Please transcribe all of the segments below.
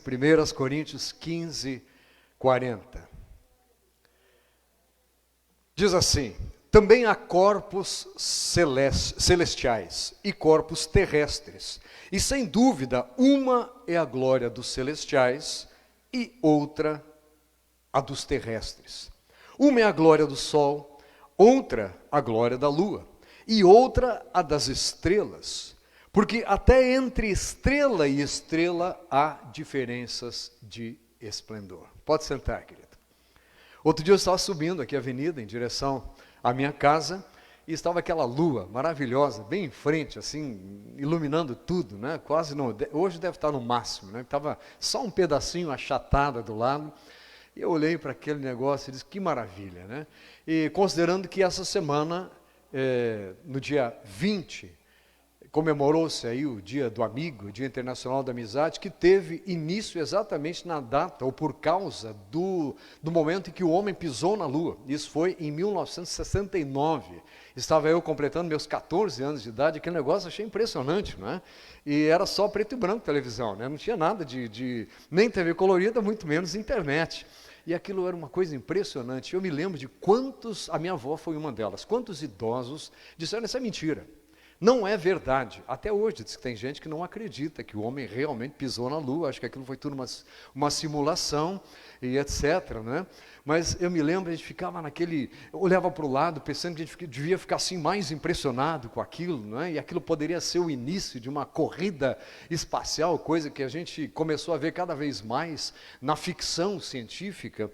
1 Coríntios 15, 40. Diz assim: também há corpos celestiais e corpos terrestres, e sem dúvida uma é a glória dos celestiais e outra a dos terrestres. Uma é a glória do sol, outra a glória da lua, e outra a das estrelas. Porque até entre estrela e estrela há diferenças de esplendor. Pode sentar, querido. Outro dia eu estava subindo aqui a avenida em direção à minha casa e estava aquela lua maravilhosa, bem em frente, assim, iluminando tudo, né? Quase não, hoje deve estar no máximo, né? Estava só um pedacinho achatada do lado. E eu olhei para aquele negócio e disse, que maravilha, né? E considerando que essa semana, no dia 20, comemorou-se aí o Dia do Amigo, o Dia Internacional da Amizade, que teve início exatamente na data, ou por causa do momento em que o homem pisou na Lua. Isso foi em 1969. Estava eu completando meus 14 anos de idade, aquele negócio achei impressionante, não é? E era só preto e branco televisão, né? Não tinha nada nem TV colorida, muito menos internet. E aquilo era uma coisa impressionante. Eu me lembro de a minha avó foi uma delas, quantos idosos disseram, isso é mentira. Não é verdade. Até hoje diz que tem gente que não acredita que o homem realmente pisou na Lua. Acho que aquilo foi tudo uma simulação e etc. Né? Mas eu me lembro, a gente ficava olhava para o lado pensando que a gente devia ficar assim mais impressionado com aquilo. Né? E aquilo poderia ser o início de uma corrida espacial, coisa que a gente começou a ver cada vez mais na ficção científica.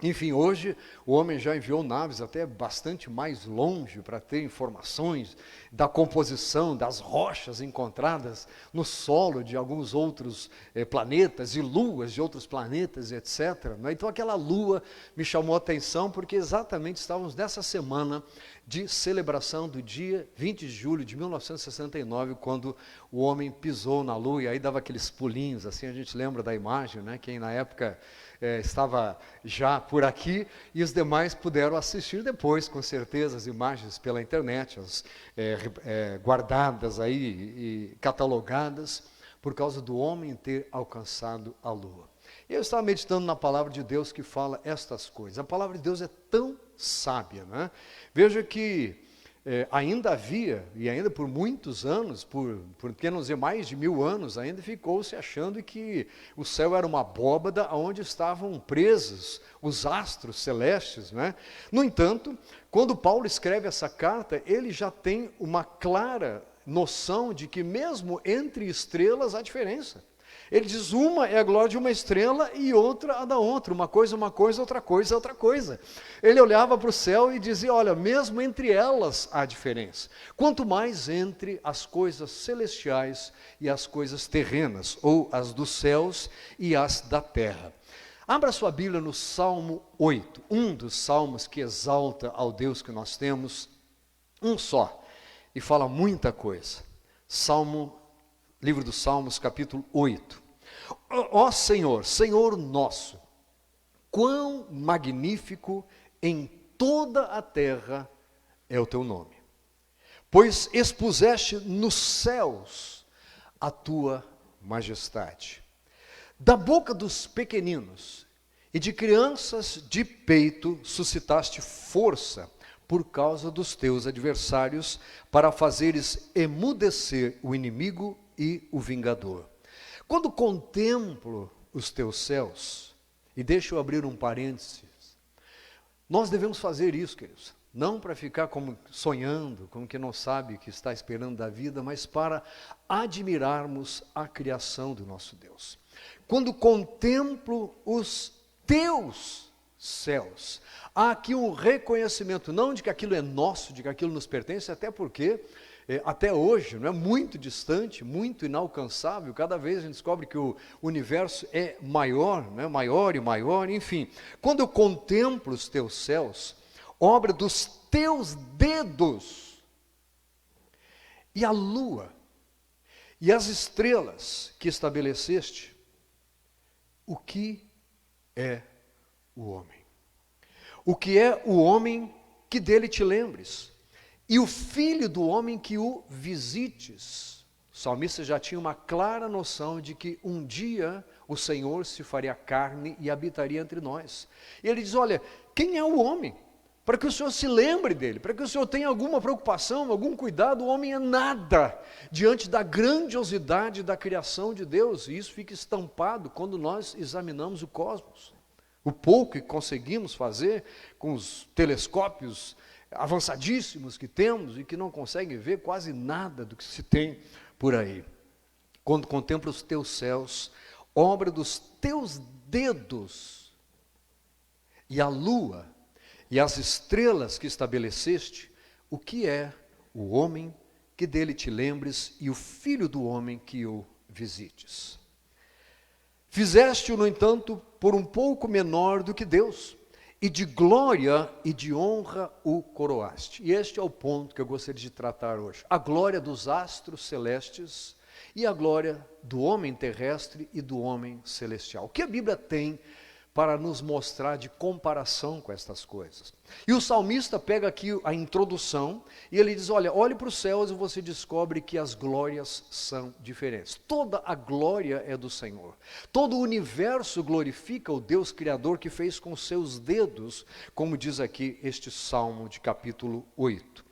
Enfim, hoje o homem já enviou naves até bastante mais longe para ter informações da composição das rochas encontradas no solo de alguns outros planetas e luas de outros planetas, etc. Então aquela lua me chamou a atenção porque exatamente estávamos nessa semana de celebração do dia 20 de julho de 1969, quando o homem pisou na lua e aí dava aqueles pulinhos, assim a gente lembra da imagem, né? Quem na época estava já por aqui, e os demais puderam assistir depois, com certeza, as imagens pela internet, guardadas aí e catalogadas, por causa do homem ter alcançado a lua. E eu estava meditando na palavra de Deus que fala estas coisas. A palavra de Deus é tão sábia, né? Veja que ainda havia, e ainda por muitos anos, por que não dizer mais de 1000 anos, ainda ficou-se achando que o céu era uma abóbada onde estavam presos os astros celestes, né? No entanto, quando Paulo escreve essa carta, ele já tem uma clara noção de que mesmo entre estrelas há diferença. Ele diz, uma é a glória de uma estrela e outra a da outra. Uma coisa, outra coisa, outra coisa. Ele olhava para o céu e dizia, olha, mesmo entre elas há diferença. Quanto mais entre as coisas celestiais e as coisas terrenas, ou as dos céus e as da terra. Abra sua Bíblia no Salmo 8, um dos salmos que exalta ao Deus que nós temos, um só, e fala muita coisa. Livro dos Salmos, capítulo 8. Ó Senhor, Senhor nosso, quão magnífico em toda a terra é o teu nome. Pois expuseste nos céus a tua majestade. Da boca dos pequeninos e de crianças de peito suscitaste força por causa dos teus adversários, para fazeres emudecer o inimigo e o vingador. Quando contemplo os teus céus, e deixa eu abrir um parênteses, nós devemos fazer isso, queridos, não para ficar como sonhando, como que não sabe o que está esperando da vida, mas para admirarmos a criação do nosso Deus. Quando contemplo os teus céus, há aqui um reconhecimento, não de que aquilo é nosso, de que aquilo nos pertence, até porque até hoje, não é muito distante, muito inalcançável, cada vez a gente descobre que o universo é maior, né? Maior e maior, enfim. Quando eu contemplo os teus céus, obra dos teus dedos, e a lua, e as estrelas que estabeleceste, o que é o homem? O que é o homem que dele te lembres? E o filho do homem que o visites. O salmista já tinha uma clara noção de que um dia o Senhor se faria carne e habitaria entre nós. E ele diz, olha, quem é o homem? Para que o Senhor se lembre dele, para que o Senhor tenha alguma preocupação, algum cuidado, o homem é nada diante da grandiosidade da criação de Deus, e isso fica estampado quando nós examinamos o cosmos. O pouco que conseguimos fazer com os telescópios avançadíssimos que temos e que não conseguem ver quase nada do que se tem por aí. Quando contempla os teus céus, obra dos teus dedos, e a lua, e as estrelas que estabeleceste, o que é o homem que dele te lembres, e o filho do homem que o visites? Fizeste-o, no entanto, por um pouco menor do que Deus, e de glória e de honra o coroaste. E este é o ponto que eu gostaria de tratar hoje. A glória dos astros celestes e a glória do homem terrestre e do homem celestial. O que a Bíblia tem para nos mostrar de comparação com estas coisas? E o salmista pega aqui a introdução e ele diz, olha, olhe para os céus e você descobre que as glórias são diferentes. Toda a glória é do Senhor. Todo o universo glorifica o Deus Criador que fez com seus dedos, como diz aqui este Salmo de capítulo 8.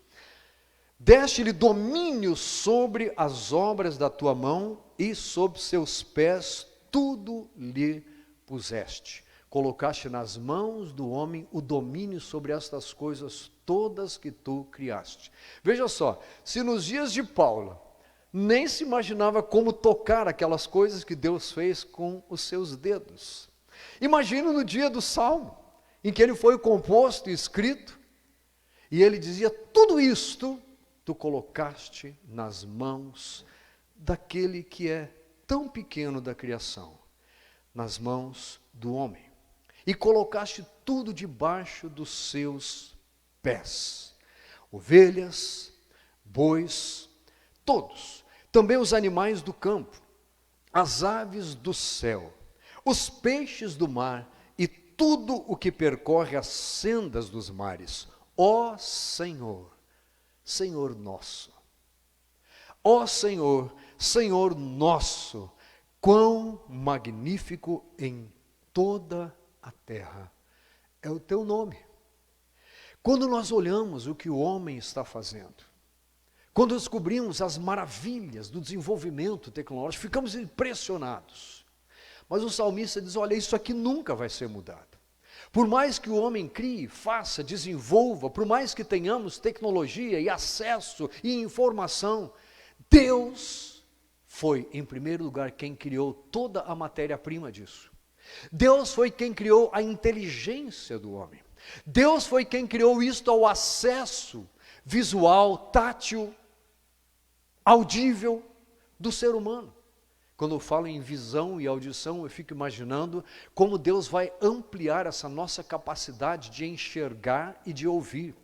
Deste-lhe domínio sobre as obras da tua mão e sob seus pés tudo lhe puseste. Colocaste nas mãos do homem o domínio sobre estas coisas todas que tu criaste. Veja só, se nos dias de Paulo nem se imaginava como tocar aquelas coisas que Deus fez com os seus dedos, imagina no dia do Salmo, em que ele foi composto e escrito, e ele dizia, tudo isto tu colocaste nas mãos daquele que é tão pequeno da criação, nas mãos do homem. E colocaste tudo debaixo dos seus pés. Ovelhas, bois, todos. Também os animais do campo, as aves do céu, os peixes do mar e tudo o que percorre as sendas dos mares. Ó Senhor, Senhor nosso. Ó Senhor, Senhor nosso, quão magnífico em toda a terra é o teu nome. Quando nós olhamos o que o homem está fazendo, quando descobrimos as maravilhas do desenvolvimento tecnológico, ficamos impressionados. Mas o salmista diz, olha, isso aqui nunca vai ser mudado. Por mais que o homem crie, faça, desenvolva, por mais que tenhamos tecnologia e acesso e informação, Deus foi, em primeiro lugar, quem criou toda a matéria-prima disso. Deus foi quem criou a inteligência do homem. Deus foi quem criou isto ao acesso visual, tátil, audível do ser humano. Quando eu falo em visão e audição, eu fico imaginando como Deus vai ampliar essa nossa capacidade de enxergar e de ouvir.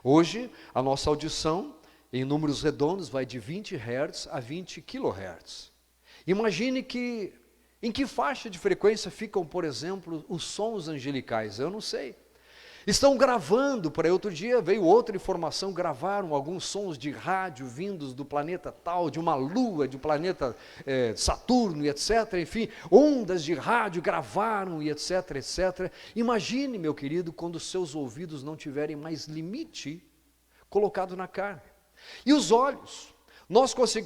Hoje, a nossa audição, em números redondos, vai de 20 Hz a 20 kHz. Imagine que em que faixa de frequência ficam, por exemplo, os sons angelicais? Eu não sei. Estão gravando, por aí outro dia veio outra informação, gravaram alguns sons de rádio vindos do planeta tal, de uma lua, de um planeta Saturno e etc. Enfim, ondas de rádio gravaram e etc, etc. Imagine, meu querido, quando os seus ouvidos não tiverem mais limite colocado na carne. E os olhos?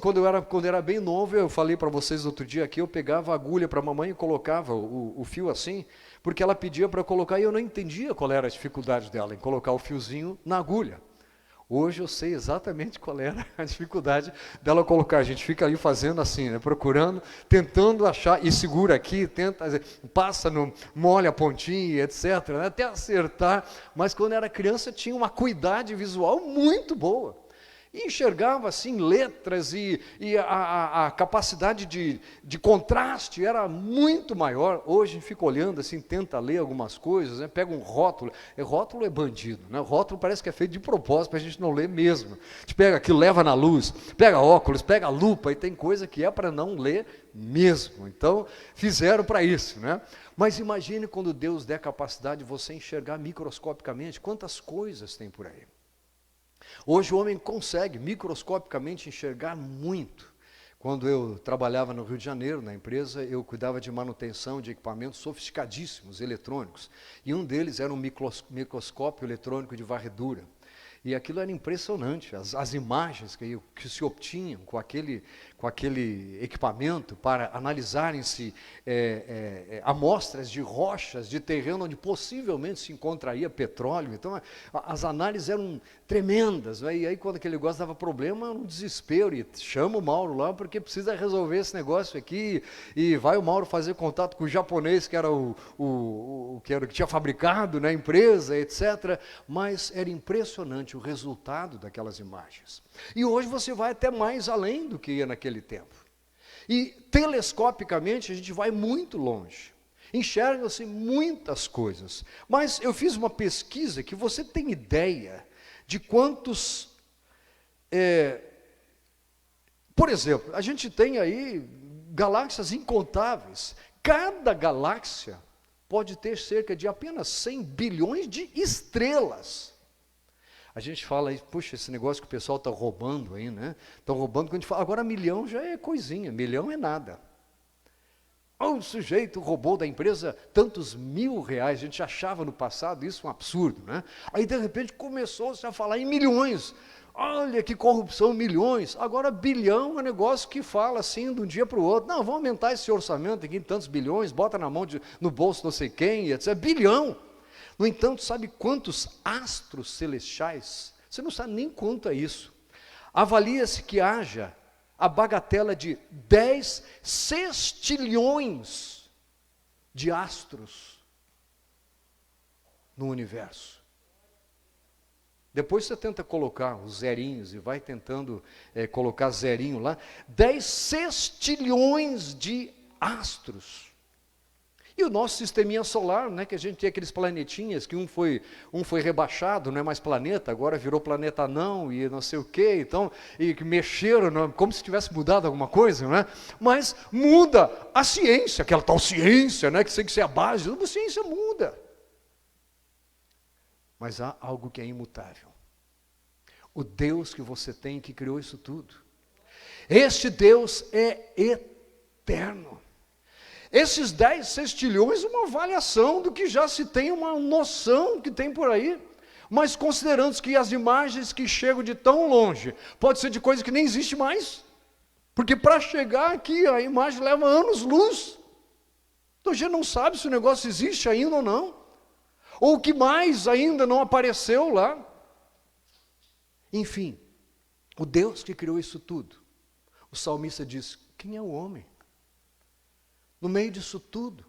Quando eu era bem novo, eu falei para vocês outro dia aqui, eu pegava a agulha para a mamãe e colocava o fio assim, porque ela pedia para colocar e eu não entendia qual era a dificuldade dela em colocar o fiozinho na agulha. Hoje eu sei exatamente qual era a dificuldade dela colocar. A gente fica ali fazendo assim, né, procurando, tentando achar, e segura aqui, tenta, passa, molha a pontinha, etc., né, até acertar. Mas quando era criança tinha uma acuidade visual muito boa. E enxergava assim letras e a capacidade de contraste era muito maior. Hoje a gente fica olhando assim, tenta ler algumas coisas, né? Pega um rótulo, rótulo é bandido, né? O rótulo parece que é feito de propósito para a gente não ler mesmo. A gente pega aquilo, leva na luz, pega óculos, pega lupa, e tem coisa que é para não ler mesmo. Então fizeram para isso, né? Mas imagine quando Deus der a capacidade de você enxergar microscopicamente, quantas coisas tem por aí. Hoje o homem consegue microscopicamente enxergar muito, Quando eu trabalhava no Rio de Janeiro, na empresa, eu cuidava de manutenção de equipamentos sofisticadíssimos, eletrônicos. E um deles era um microscópio eletrônico de varredura. E aquilo era impressionante, as imagens que se obtinham com aquele equipamento para analisarem-se amostras de rochas, de terreno onde possivelmente se encontraria petróleo. Então, as análises eram tremendas, né? E aí, quando aquele negócio dava problema, um desespero, e chama o Mauro lá, porque precisa resolver esse negócio aqui, e vai o Mauro fazer contato com o japonês, que era que tinha fabricado, né, a empresa, etc. Mas era impressionante o resultado daquelas imagens. E hoje você vai até mais além do que ia naquele tempo. E telescopicamente a gente vai muito longe. Enxerga-se muitas coisas. Mas eu fiz uma pesquisa que você tem ideia de quantos... por exemplo, a gente tem aí galáxias incontáveis. Cada galáxia pode ter cerca de apenas 100 bilhões de estrelas. A gente fala aí, puxa, esse negócio que o pessoal está roubando aí, né? Estão roubando, quando a gente fala, agora milhão já é coisinha, milhão é nada. O sujeito roubou da empresa tantos R$1.000, a gente achava no passado isso um absurdo, né? Aí de repente começou-se a falar em milhões. Olha que corrupção, milhões. Agora bilhão é um negócio que fala assim de um dia para o outro. Não, vamos aumentar esse orçamento aqui em tantos bilhões, bota no bolso não sei quem, etc. Bilhão. No entanto, sabe quantos astros celestiais? Você não sabe nem quanto é isso. Avalia-se que haja a bagatela de 10 sextilhões de astros no universo. Depois você tenta colocar os zerinhos e vai tentando colocar zerinho lá. 10 sextilhões de astros. E o nosso sisteminha solar, né, que a gente tem aqueles planetinhas, que um foi rebaixado, não é mais planeta, agora virou planeta não, e não sei o quê, então, e que mexeram, não, como se tivesse mudado alguma coisa, né? Mas muda a ciência, aquela tal ciência, né, que tem que ser a base, a ciência muda. Mas há algo que é imutável. O Deus que você tem, que criou isso tudo. Este Deus é eterno. Esses 10 sextilhões, uma avaliação do que já se tem, uma noção que tem por aí. Mas considerando que as imagens que chegam de tão longe, pode ser de coisa que nem existe mais. Porque para chegar aqui, a imagem leva anos-luz. Então a gente não sabe se o negócio existe ainda ou não. Ou o que mais ainda não apareceu lá. Enfim, o Deus que criou isso tudo. O salmista diz, quem é o homem? No meio disso tudo,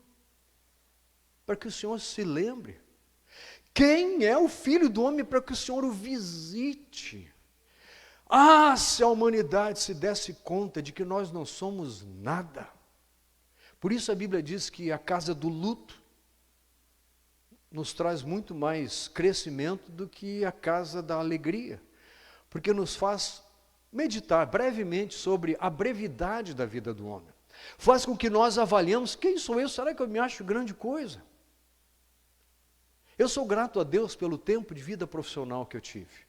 para que o Senhor se lembre. Quem é o Filho do Homem para que o Senhor o visite? Ah, se a humanidade se desse conta de que nós não somos nada. Por isso a Bíblia diz que a casa do luto nos traz muito mais crescimento do que a casa da alegria. Porque nos faz meditar brevemente sobre a brevidade da vida do homem. Faz com que nós avaliemos, quem sou eu? Será que eu me acho grande coisa? Eu sou grato a Deus pelo tempo de vida profissional que eu tive.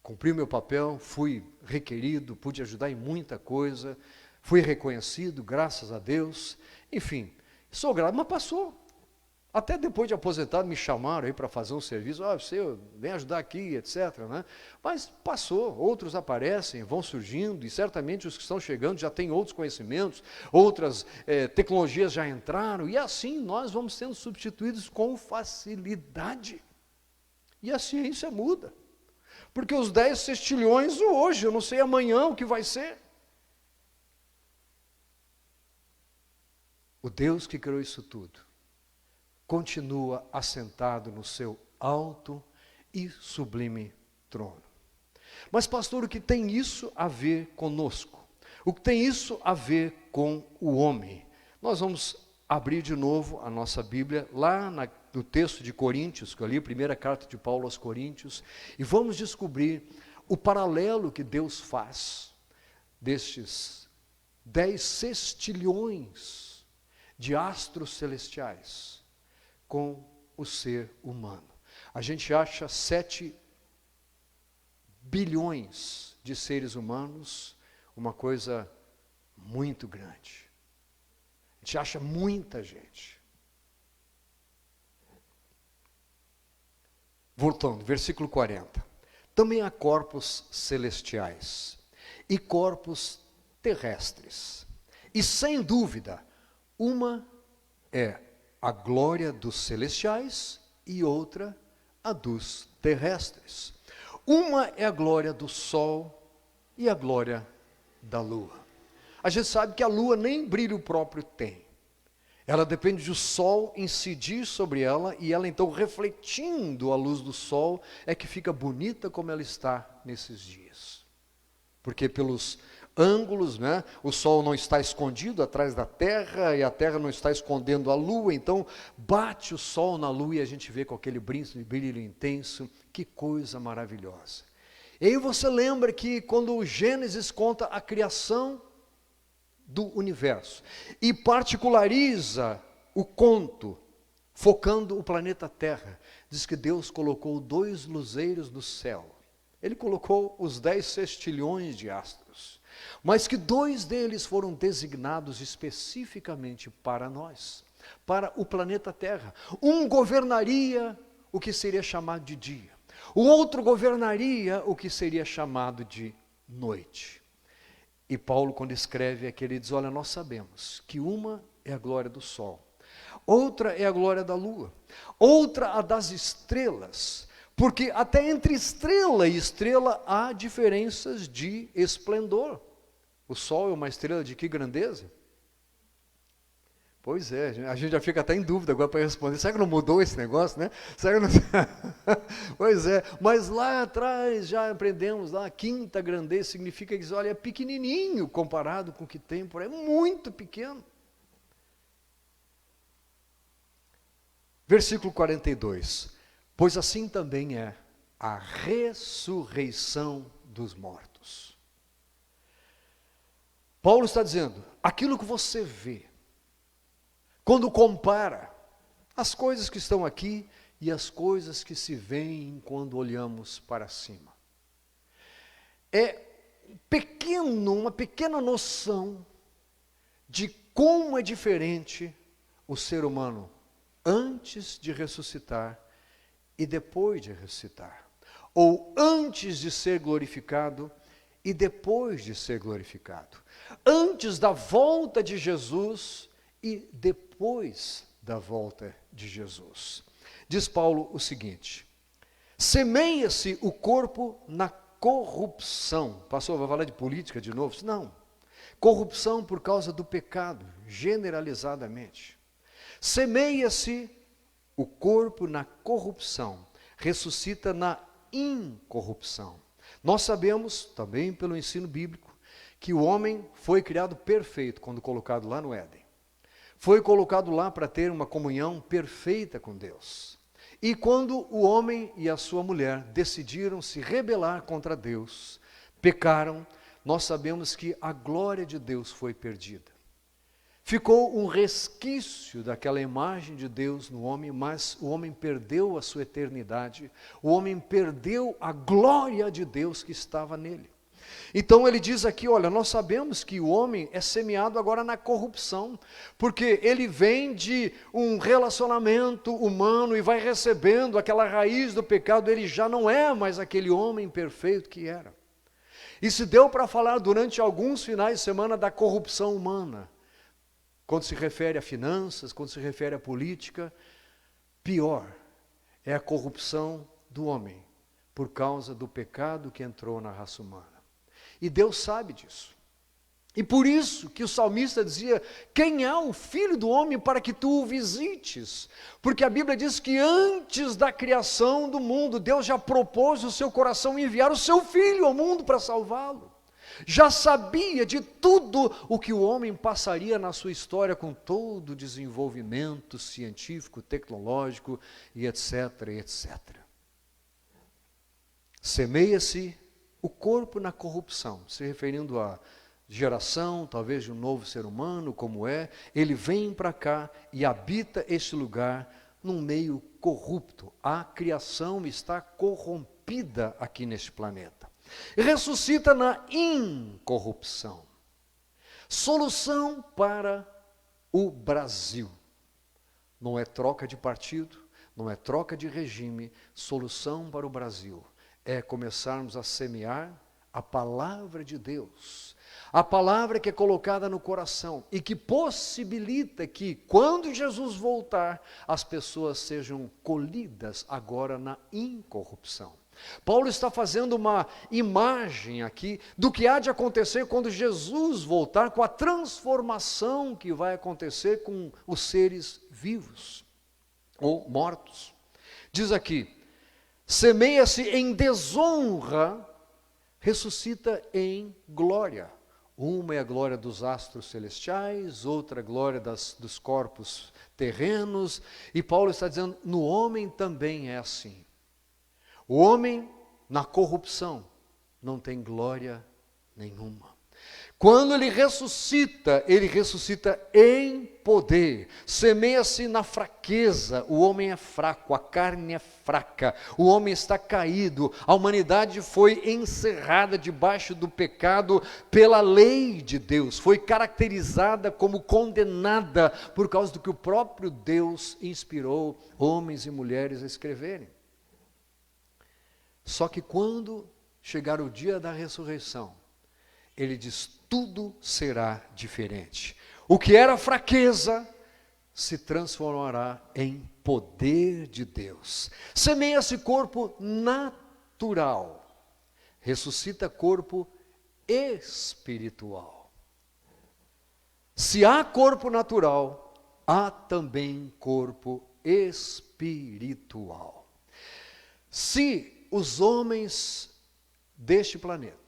Cumpri o meu papel, fui requerido, pude ajudar em muita coisa, fui reconhecido, graças a Deus. Enfim, sou grato, mas passou. Até depois de aposentado me chamaram aí para fazer um serviço, você vem ajudar aqui, etc. Né? Mas passou, outros aparecem, vão surgindo, e certamente os que estão chegando já têm outros conhecimentos, outras tecnologias já entraram, e assim nós vamos sendo substituídos com facilidade. E a ciência muda. Porque os 10 sextilhões hoje, eu não sei amanhã o que vai ser. O Deus que criou isso tudo continua assentado no seu alto e sublime trono. Mas pastor, o que tem isso a ver conosco? O que tem isso a ver com o homem? Nós vamos abrir de novo a nossa Bíblia, lá no texto de Coríntios, que eu li, a primeira carta de Paulo aos Coríntios, e vamos descobrir o paralelo que Deus faz destes 10 sextilhões de astros celestiais com o ser humano. A gente acha 7 bilhões de seres humanos, uma coisa muito grande. A gente acha muita gente. Voltando, versículo 40. Também há corpos celestiais e corpos terrestres. E sem dúvida, uma é a glória dos celestiais e outra a dos terrestres. Uma é a glória do sol e a glória da lua. A gente sabe que a lua nem brilho próprio tem. Ela depende do sol incidir sobre ela e ela então refletindo a luz do sol é que fica bonita como ela está nesses dias. Porque pelos ângulos, né, o sol não está escondido atrás da terra e a terra não está escondendo a lua, então bate o sol na lua e a gente vê com aquele brilho intenso, que coisa maravilhosa. E aí você lembra que quando o Gênesis conta a criação do universo e particulariza o conto, focando o planeta Terra, diz que Deus colocou 2 luzeiros no céu. Ele colocou os 10 sextilhões de astros, mas que 2 deles foram designados especificamente para nós, para o planeta Terra. Um governaria o que seria chamado de dia, o outro governaria o que seria chamado de noite. E Paulo, quando escreve aqui, ele diz, olha, nós sabemos que uma é a glória do sol, outra é a glória da lua, outra a das estrelas, porque até entre estrela e estrela há diferenças de esplendor. O sol é uma estrela de que grandeza? Pois é, a gente já fica até em dúvida agora para responder. Será que não mudou esse negócio, né? Será que não... Pois é, mas lá atrás já aprendemos lá, a quinta grandeza significa que, olha, é pequenininho comparado com o que tem por aí, é muito pequeno. Versículo 42. Pois assim também é a ressurreição dos mortos. Paulo está dizendo, aquilo que você vê, quando compara as coisas que estão aqui e as coisas que se veem quando olhamos para cima, é uma pequena noção de como é diferente o ser humano antes de ressuscitar e depois de ressuscitar, ou antes de ser glorificado e depois de ser glorificado, antes da volta de Jesus e depois da volta de Jesus. Diz Paulo o seguinte, semeia-se o corpo na corrupção. Pastor, vai falar de política de novo? Não. Corrupção por causa do pecado, generalizadamente. Semeia-se o corpo na corrupção, ressuscita na incorrupção. Nós sabemos, também pelo ensino bíblico, que o homem foi criado perfeito quando colocado lá no Éden. Foi colocado lá para ter uma comunhão perfeita com Deus. E quando o homem e a sua mulher decidiram se rebelar contra Deus, pecaram, nós sabemos que a glória de Deus foi perdida. Ficou um resquício daquela imagem de Deus no homem, mas o homem perdeu a sua eternidade, o homem perdeu a glória de Deus que estava nele. Então ele diz aqui, olha, nós sabemos que o homem é semeado agora na corrupção, porque ele vem de um relacionamento humano e vai recebendo aquela raiz do pecado, ele já não é mais aquele homem perfeito que era. E se deu para falar durante alguns finais de semana da corrupção humana, quando se refere a finanças, quando se refere a política, pior é a corrupção do homem, por causa do pecado que entrou na raça humana. E Deus sabe disso. E por isso que o salmista dizia, quem é o filho do homem para que tu o visites? Porque a Bíblia diz que antes da criação do mundo, Deus já propôs o seu coração enviar o seu filho ao mundo para salvá-lo. Já sabia de tudo o que o homem passaria na sua história com todo o desenvolvimento científico, tecnológico e etc, etc. Semeia-se o corpo na corrupção, se referindo à geração, talvez de um novo ser humano, como é, ele vem para cá e habita este lugar num meio corrupto. A criação está corrompida aqui neste planeta. ressuscita na incorrupção. Solução para o Brasil. Não é troca de partido, não é troca de regime. Solução para o Brasil é começarmos a semear a palavra de Deus. A palavra que é colocada no coração e que possibilita que, quando Jesus voltar, as pessoas sejam colhidas agora na incorrupção. Paulo está fazendo uma imagem aqui do que há de acontecer quando Jesus voltar, com a transformação que vai acontecer com os seres vivos ou mortos. Diz aqui: semeia-se em desonra, ressuscita em glória. Uma é a glória dos astros celestiais, outra a glória dos corpos terrenos, e Paulo está dizendo, no homem também é assim. O homem, na corrupção, não tem glória nenhuma. Quando ele ressuscita em poder. Semeia-se na fraqueza. O homem é fraco, a carne é fraca, o homem está caído. A humanidade foi encerrada debaixo do pecado pela lei de Deus. Foi caracterizada como condenada por causa do que o próprio Deus inspirou homens e mulheres a escreverem. Só que quando chegar o dia da ressurreição, ele diz, tudo será diferente. O que era fraqueza se transformará em poder de Deus. Semeia-se corpo natural, ressuscita corpo espiritual. Se há corpo natural, há também corpo espiritual. Se os homens deste planeta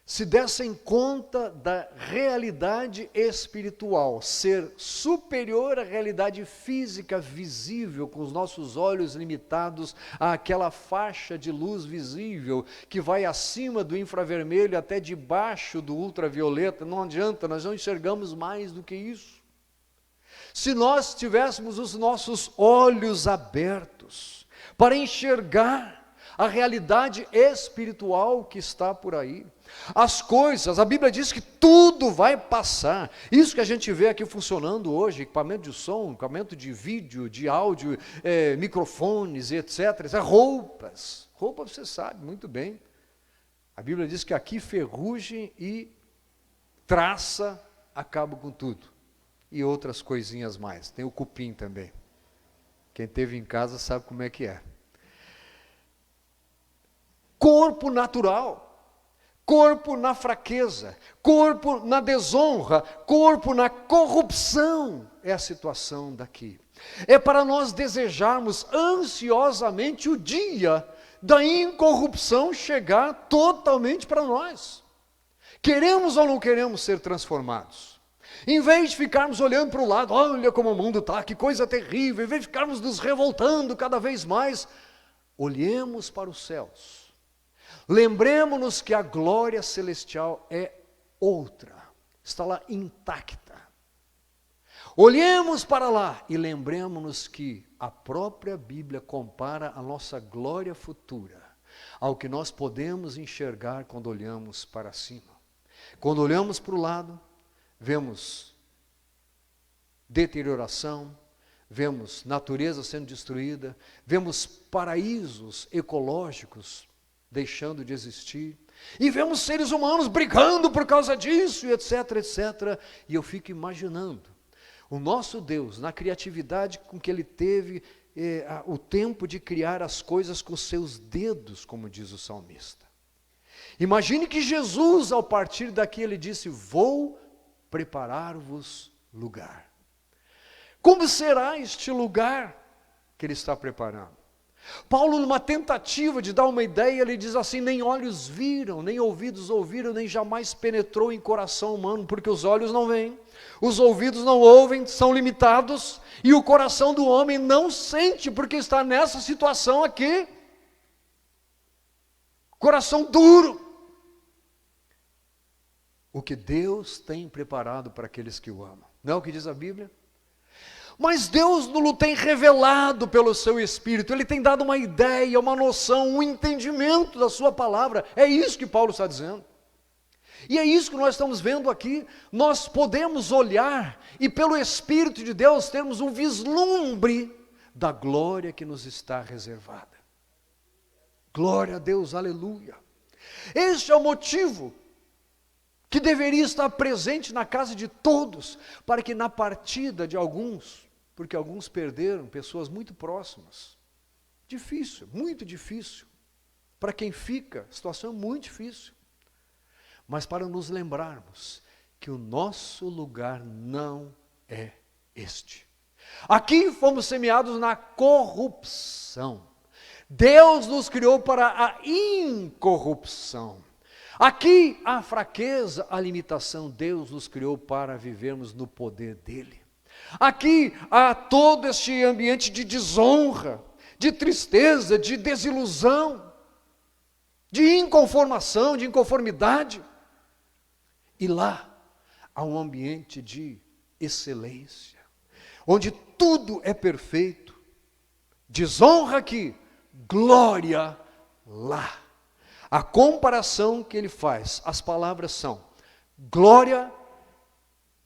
se dessem conta da realidade espiritual ser superior à realidade física visível, com os nossos olhos limitados àquela faixa de luz visível que vai acima do infravermelho até debaixo do ultravioleta, não adianta, nós não enxergamos mais do que isso. Se nós tivéssemos os nossos olhos abertos para enxergar a realidade espiritual que está por aí, as coisas, a Bíblia diz que tudo vai passar. Isso que a gente vê aqui funcionando hoje, equipamento de som, equipamento de vídeo, de áudio, microfones, etc. Roupas, você sabe muito bem. A Bíblia diz que aqui ferrugem e traça acabam com tudo. E outras coisinhas mais, tem o cupim também. Quem esteve em casa sabe como é que é. Corpo natural, corpo na fraqueza, corpo na desonra, corpo na corrupção, é a situação daqui. É para nós desejarmos ansiosamente o dia da incorrupção chegar totalmente para nós. Queremos ou não queremos ser transformados? Em vez de ficarmos olhando para o lado, olha como o mundo está, que coisa terrível, em vez de ficarmos nos revoltando cada vez mais, olhemos para os céus. Lembremos-nos que a glória celestial é outra, está lá intacta. Olhemos para lá e lembremos-nos que a própria Bíblia compara a nossa glória futura ao que nós podemos enxergar quando olhamos para cima. Quando olhamos para o lado, vemos deterioração, vemos natureza sendo destruída, vemos paraísos ecológicos deixando de existir, e vemos seres humanos brigando por causa disso, e etc, etc. E eu fico imaginando o nosso Deus, na criatividade com que Ele teve o tempo de criar as coisas com seus dedos, como diz o salmista. Imagine que Jesus, ao partir daqui, Ele disse, vou preparar-vos lugar. Como será este lugar que Ele está preparando? Paulo, numa tentativa de dar uma ideia, ele diz assim, nem olhos viram, nem ouvidos ouviram, nem jamais penetrou em coração humano, porque os olhos não veem, os ouvidos não ouvem, são limitados, e o coração do homem não sente, porque está nessa situação aqui, coração duro. O que Deus tem preparado para aqueles que o amam, não é o que diz a Bíblia? Mas Deus nos tem revelado pelo seu Espírito, Ele tem dado uma ideia, uma noção, um entendimento da sua palavra. É isso que Paulo está dizendo. E é isso que nós estamos vendo aqui. Nós podemos olhar e pelo Espírito de Deus termos um vislumbre da glória que nos está reservada. Glória a Deus, aleluia. Este é o motivo que deveria estar presente na casa de todos, para que na partida de alguns, porque alguns perderam pessoas muito próximas, difícil, muito difícil, para quem fica, a situação é muito difícil, mas para nos lembrarmos que o nosso lugar não é este. Aqui fomos semeados na corrupção. Deus nos criou para a incorrupção. Aqui a fraqueza, a limitação, Deus nos criou para vivermos no poder dEle. Aqui há todo este ambiente de desonra, de tristeza, de desilusão, de inconformação, de inconformidade. E lá há um ambiente de excelência, onde tudo é perfeito. Desonra aqui, glória lá. A comparação que ele faz, as palavras são glória,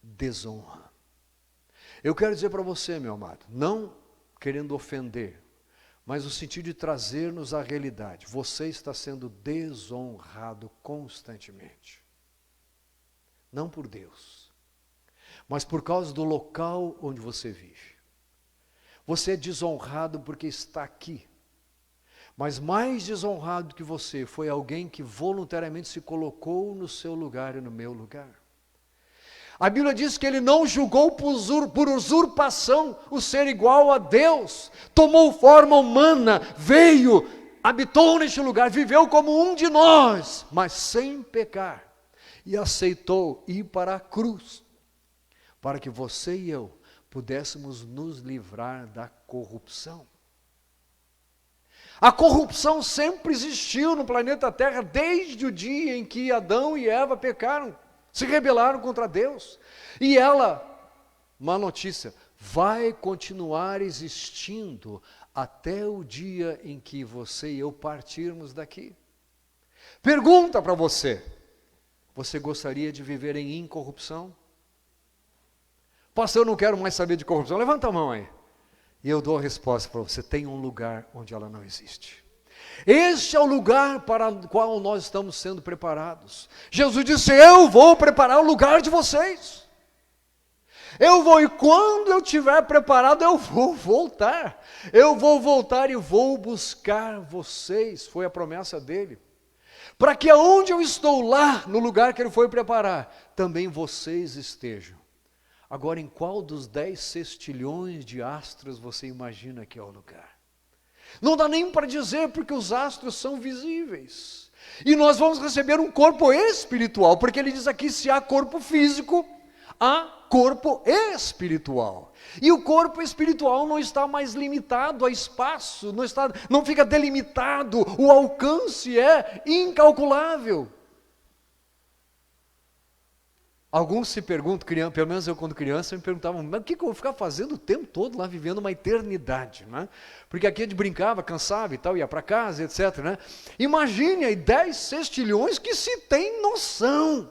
desonra. Eu quero dizer para você, meu amado, não querendo ofender, mas no sentido de trazer-nos à realidade, você está sendo desonrado constantemente. Não por Deus, mas por causa do local onde você vive. Você é desonrado porque está aqui. Mas mais desonrado que você foi alguém que voluntariamente se colocou no seu lugar e no meu lugar. A Bíblia diz que ele não julgou por usurpação o ser igual a Deus. Tomou forma humana, veio, habitou neste lugar, viveu como um de nós, mas sem pecar. E aceitou ir para a cruz, para que você e eu pudéssemos nos livrar da corrupção. A corrupção sempre existiu no planeta Terra, desde o dia em que Adão e Eva pecaram, se rebelaram contra Deus. E ela, má notícia, vai continuar existindo até o dia em que você e eu partirmos daqui. Pergunta para você: você gostaria de viver em incorrupção? Pastor, eu não quero mais saber de corrupção. Levanta a mão aí. E eu dou a resposta para você: tem um lugar onde ela não existe. Este é o lugar para o qual nós estamos sendo preparados. Jesus disse: eu vou preparar o lugar de vocês. Eu vou, e quando eu estiver preparado, eu vou voltar. Eu vou voltar e vou buscar vocês. Foi a promessa dele. Para que aonde eu estou lá, no lugar que ele foi preparar, também vocês estejam. Agora, em qual dos 10 sextilhões de astros você imagina que é o lugar? Não dá nem para dizer, porque os astros são visíveis. E nós vamos receber um corpo espiritual, porque ele diz aqui: se há corpo físico, há corpo espiritual. E o corpo espiritual não está mais limitado a espaço, não fica delimitado, o alcance é incalculável. Alguns se perguntam, pelo menos eu quando criança, me perguntavam: mas o que eu vou ficar fazendo o tempo todo lá, vivendo uma eternidade? Né? Porque aqui a gente brincava, cansava e tal, ia para casa, etc. Né? Imagine aí 10 sextilhões que se tem noção.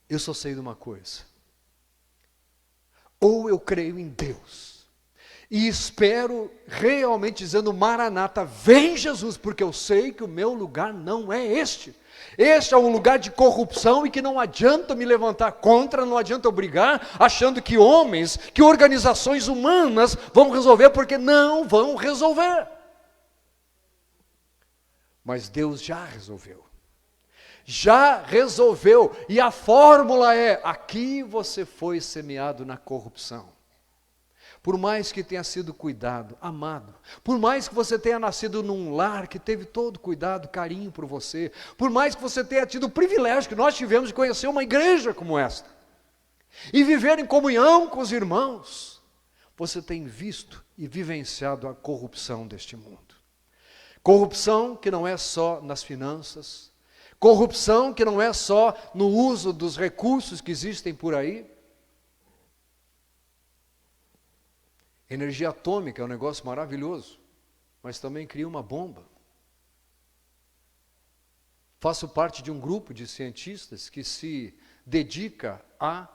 Eu só sei de uma coisa: ou eu creio em Deus, e espero realmente dizendo: Maranata, vem Jesus, porque eu sei que o meu lugar não é este. Este é um lugar de corrupção e que não adianta me levantar contra, não adianta eu brigar, achando que homens, que organizações humanas vão resolver, porque não vão resolver. Mas Deus já resolveu. Já resolveu, e a fórmula é: aqui você foi semeado na corrupção. Por mais que tenha sido cuidado, amado, por mais que você tenha nascido num lar que teve todo cuidado, carinho por você, por mais que você tenha tido o privilégio que nós tivemos de conhecer uma igreja como esta, e viver em comunhão com os irmãos, você tem visto e vivenciado a corrupção deste mundo. Corrupção que não é só nas finanças, Corrupção que não é só no uso dos recursos que existem por aí. Energia atômica é um negócio maravilhoso, mas também cria uma bomba. Faço parte de um grupo de cientistas que se dedica a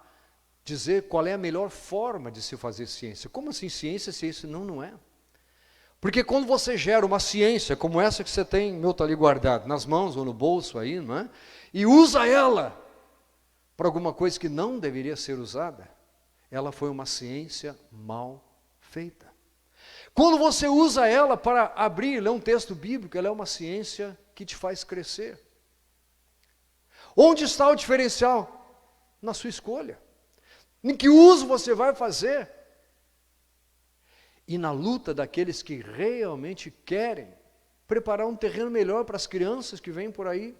dizer qual é a melhor forma de se fazer ciência. Como assim ciência? Ciência não é. Porque quando você gera uma ciência como essa que você tem, meu está ali guardado, nas mãos ou no bolso aí, não é? E usa ela para alguma coisa que não deveria ser usada, ela foi uma ciência mal feita. Quando você usa ela para abrir, ler um texto bíblico, ela é uma ciência que te faz crescer. Onde está o diferencial? Na sua escolha. Em que uso você vai fazer? E na luta daqueles que realmente querem preparar um terreno melhor para as crianças que vêm por aí,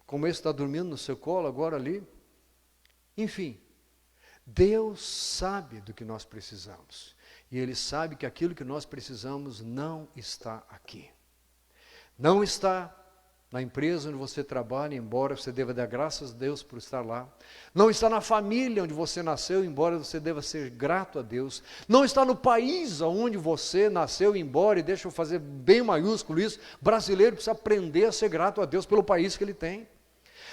como esse está dormindo no seu colo agora ali. Enfim, Deus sabe do que nós precisamos. E Ele sabe que aquilo que nós precisamos não está aqui. Não está na empresa onde você trabalha, embora você deva dar graças a Deus por estar lá. Não está na família onde você nasceu, embora você deva ser grato a Deus. Não está no país onde você nasceu, embora, e deixa eu fazer bem maiúsculo isso, brasileiro precisa aprender a ser grato a Deus pelo país que ele tem.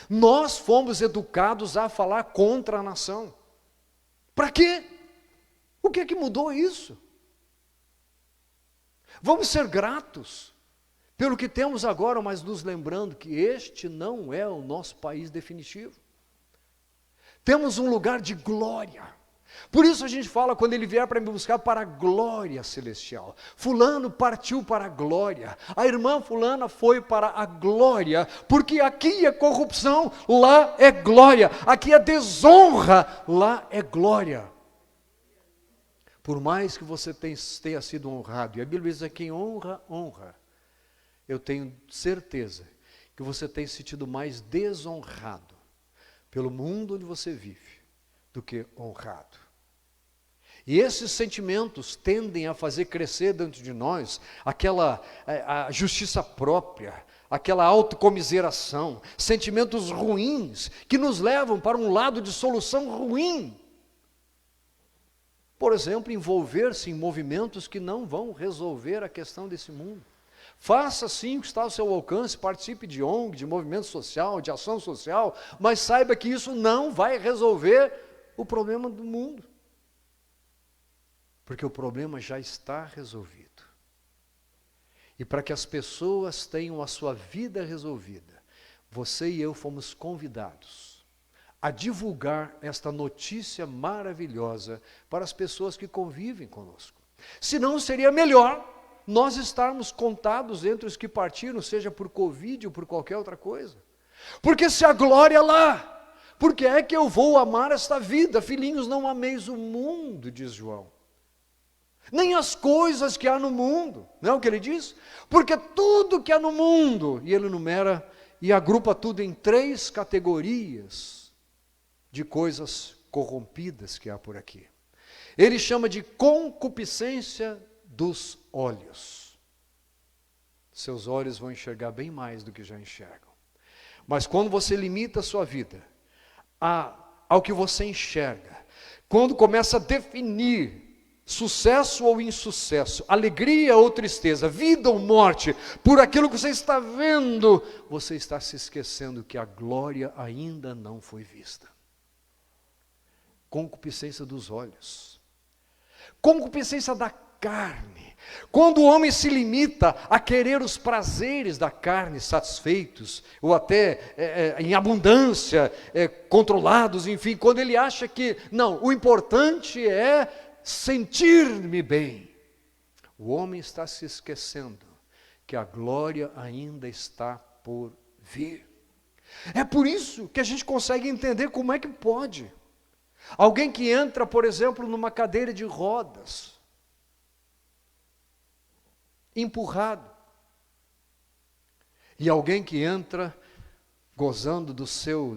Nós fomos educados a falar contra a nação. Para quê? O que é que mudou isso? Vamos ser gratos pelo que temos agora, mas nos lembrando que este não é o nosso país definitivo. Temos um lugar de glória. Por isso a gente fala, quando ele vier para me buscar, para a glória celestial. Fulano partiu para a glória. A irmã fulana foi para a glória. Porque aqui é corrupção, lá é glória. Aqui é desonra, lá é glória. Por mais que você tenha sido honrado, e a Bíblia diz: quem honra, honra. Eu tenho certeza que você tem se sentido mais desonrado pelo mundo onde você vive do que honrado. E esses sentimentos tendem a fazer crescer dentro de nós a justiça própria, aquela autocomiseração, sentimentos ruins que nos levam para um lado de solução ruim. Por exemplo, envolver-se em movimentos que não vão resolver a questão desse mundo. Faça sim o que está ao seu alcance, participe de ONG, de movimento social, de ação social, mas saiba que isso não vai resolver o problema do mundo. Porque o problema já está resolvido. E para que as pessoas tenham a sua vida resolvida, você e eu fomos convidados a divulgar esta notícia maravilhosa para as pessoas que convivem conosco. Senão seria melhor nós estarmos contados entre os que partiram, seja por Covid ou por qualquer outra coisa. Porque se a glória é lá, por que é que eu vou amar esta vida? Filhinhos, não ameis o mundo, diz João. Nem as coisas que há no mundo, não é o que ele diz? Porque tudo que há no mundo, e ele enumera e agrupa tudo em 3 categorias de coisas corrompidas que há por aqui. Ele chama de concupiscência dos olhos. Seus olhos vão enxergar bem mais do que já enxergam. Mas quando você limita a sua vida ao que você enxerga, quando começa a definir sucesso ou insucesso, alegria ou tristeza, vida ou morte, por aquilo que você está vendo, você está se esquecendo que a glória ainda não foi vista. Concupiscência dos olhos. Concupiscência da carne. Quando o homem se limita a querer os prazeres da carne satisfeitos, ou até em abundância, controlados, enfim, quando ele acha que, não, o importante é sentir-me bem, o homem está se esquecendo que a glória ainda está por vir. É por isso que a gente consegue entender como é que pode alguém que entra, por exemplo, numa cadeira de rodas, empurrado, e alguém que entra gozando